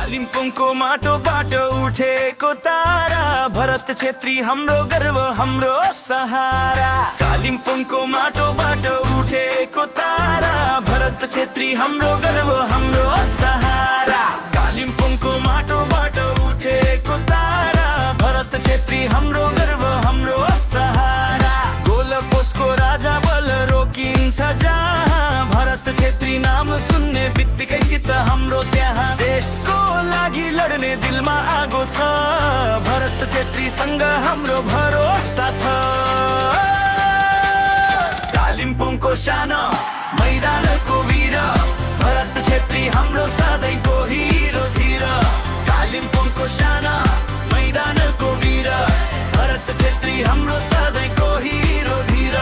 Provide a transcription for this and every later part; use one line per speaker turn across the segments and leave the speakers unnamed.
कालिम्पोङको माटोबाट उठेको तारा भरत छेत्री हाम्रो गर्व हाम्रो सहारा। कालिम्पोङको माटोबाट उठेको तारा भरत छेत्री हाम्रो गर्व हाम्रो सहारा। कालिम्पोङको माटोबाट उठेको तारा भरत छेत्री हाम्रो गर्व हाम्रो सहारा। गोलपोसको राजा बल रोकिन्छ जहाँ भरत छेत्री नाम सुन्ने बित्तिकै सित हाम्रो त्यहाँ। देशको लागि लड्ने दिलमा आगो छ भरत छेत्रीसँग हाम्रो भरोसा छ। कालिम्पोङको सानो मैदानको वीर भरत छेत्री हाम्रो सधैँको हिरो धीर। कालिम्पोङको सानो मैदानको वीर भरत छेत्री हाम्रो सधैँको हिरो धीर।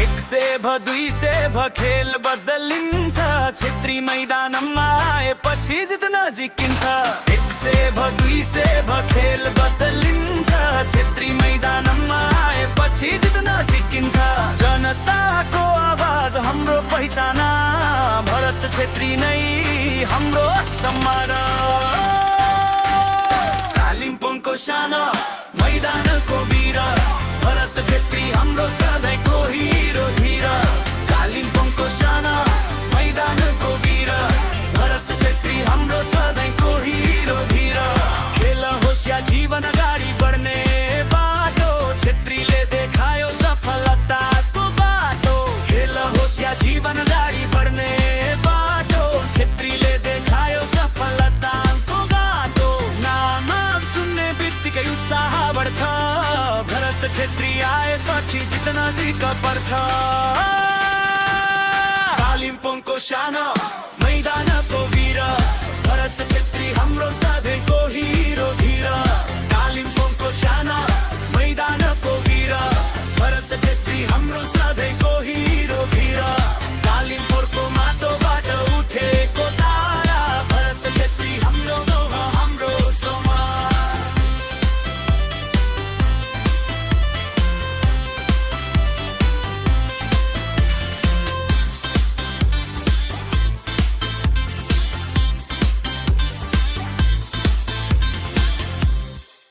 100 भ 200 भ खेल बदलिन्छ छेत्री मैदानमा आएपछि जित्न जिकिन्छ। 100 भ 200 भ खेल बदलिन्छ छेत्री मैदानमा आएपछि जित्न जिकिन्छ। जनताको आवाज हाम्रो पहिचान भरत छेत्री नै हाम्रो सम्मान। कालिम्पोङको सानो मैदानको वीर भरत छेत्री हाम्रो सधैँको हिरो धीर। कालिम्पोङको सानो मैदानको वीर भरत छेत्री हाम्रो सधैँको हिरो धीर। खेल होस् या जीवन अगाडि बढ्ने बाटो छेत्रीले देखायो सफलताको बाटो। खेल होस् या जीवन अगाडि बढ्ने बाटो छेत्रीले देखायो सफलताको बाटो। नाम सुन्ने बित्तिकै उत्साह बढ्छ भरत छेत्री आएपछि जित्न जिक पर्छ। कालिम्पोङको सानो मैदानको वीर भरत छेत्री हाम्रो सधैँको हिरो धीर। कालिम्पोङको सानो मैदानको वीर भरत छेत्री हाम्रो